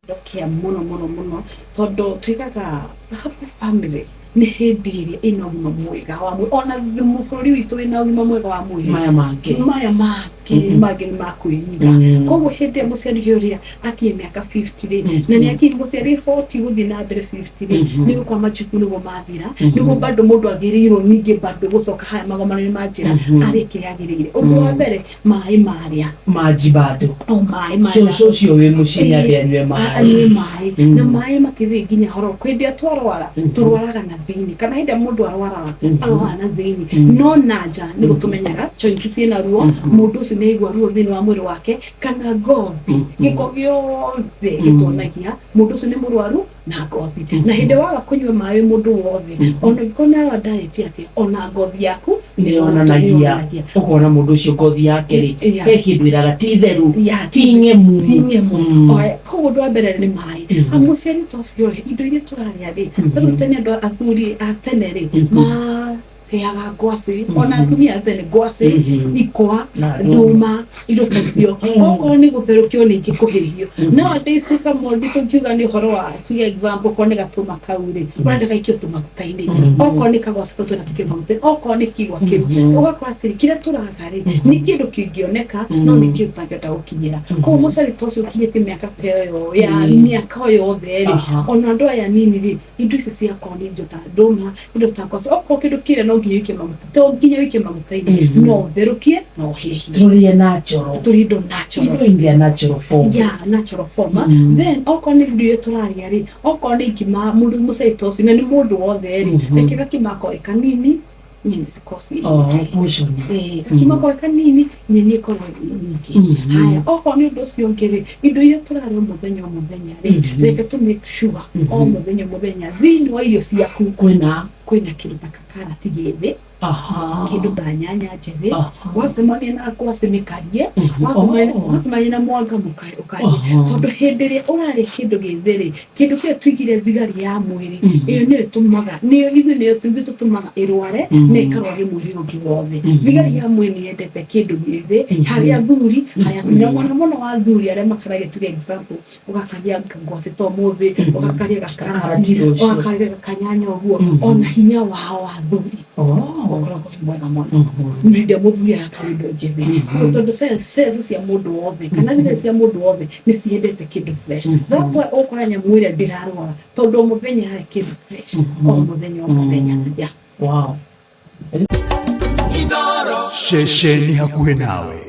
Dokia muno todo twikaga happy family ni hindi iria ina ũgima mwega wa mwĩrĩ ona mũbũrũri witũ wĩna ũgima mwega wa mwĩrĩ maya mangĩ nĩ makwĩiga koguo hĩndĩ ĩrĩa mũciari ũrĩa akinyia mĩaka 50 rĩ na nĩ akinyia mũciari 40 gũthiĩ na mbere 50 rĩ nĩ gũkorwo majuku nĩguo mathira nĩguo bado mũndũ agĩrĩirwo ningĩ bado gũcoka haya magomano-inĩ ma njĩra arĩ kĩrĩa agĩrĩire ũndũ wa mbere maĩ marĩa maji bado maĩ socio wĩ mũciĩ nyambe anyue maĩ na maĩ matithĩ nginya horo kwĩndĩa tũrwaraga na thĩinĩ kana hĩndĩ mũndũ arwara na thĩinĩ no na nja nĩ gũtũmenyaga joints ciĩna ruo mũndũ ũcio nĩ aigua ruo thĩinĩ wa mwĩrĩ wake kana ngothi gĩko gĩothe gĩtonagia mũndũ ũcio nĩ mũrwaru na ngothi na hĩndĩ waga kũnyua maĩ mũndũ wothe ona ũkona wa diet yake ona ngothi yaku nĩ onanagia ũkona mũndũ ũcio ngothi yake rĩ he kĩndũ ĩraga ti theru ti ng'emu koguo ũndũ wa mbere nĩ maĩ mũciari tũcio rĩ indo iria tũrarĩa rĩ tondũ tene andũ athuri a tene rĩ heaga ngwacĩ ona atumia tene ngwacĩ ikwa ndũma indo ta icio okorwo nĩ gũtherũkio nĩ ingĩkũhĩhio nowadays kamũndũ tũngiuga nĩ ũhoro wa tuge example okorwo nĩ gatũma kau rĩ ũrenda gaikio tũmaguta-inĩ okorwo nĩ kagwacĩ kau twĩna tũkĩo maguta-inĩ okorwo nĩ kĩgwa kĩu ũgakora atĩrĩ kĩrĩa tũraga rĩ nĩ kĩndũ kĩngĩoneka no nĩ kĩndũ tangĩhota gũkinyĩra koguo mũciari ta ũcio ũkinyĩtie mĩaka ta ĩyo ya mĩaka o yothe rĩ ona andũ aya nini rĩ indo ici ciakorwo nĩ indo ta ndũma indo ta ngwacĩ okorwo kĩndũ kĩrĩa no nginya wĩkie maguta to nginya wĩkie maguta-inĩ no therũkie no hĩhie tũrĩe natural tũrĩ indo natural in their natural form natural form then okorwo nĩ indo iria tũrarĩa rĩ okorwo nĩ ngima mũndũ mũciari ta ũcio na nĩ mũndũ wothe rĩ reke gakima koe kanini nyeni cikosi gakima koe kanini nyeni ikorwo nyingĩ haya okorwo nĩ ũndũ ũcio ũngĩ rĩ indo iria tũrarĩa mũthenya o mũthenya rĩ reke tũ make sure o mũthenya thĩinĩ wa irio ciaku kwĩna kĩndũ ta kakarati gĩthĩ kĩndũ ta nyanya njĩthĩ wacemania na ngwacĩ mĩkarie wacemania na mwanga ũkarie tondũ hĩndĩ ĩrĩa ũrarĩa kĩndũ gĩthĩ rĩ kĩndũ kĩrĩa tũigire thigari ya mwĩrĩ ĩyo nĩyo ĩtũmaga ithuĩ tũtũmaga ĩrware na ĩkarwaria mwĩrĩ ũngĩ wothe thigari ya mwĩrĩ nĩ yendete kĩndũ gĩthĩ harĩa athuri harĩa atumia mũno wa athuri arĩa makaragia tuge example ũgakaria ngwacĩ ta ũmũthĩ ũgakaria gakarati ũgakaria gakanyanya ũguo ona hinya wao wa athuri ũkoragwo wĩ mwega mũno hĩndĩ mũthuri arakaria indo njĩthĩ tondũ cells cia mũndũ wothe kana thigari cia mũndũ wothe nĩ ciendete kĩndũ fresh that's why ũkora nyamũ ĩrĩa ndĩrarwara tondũ o mũthenya arĩ kĩndũ fresh o mũthenya wow Shesheni hakuhĩ nawe.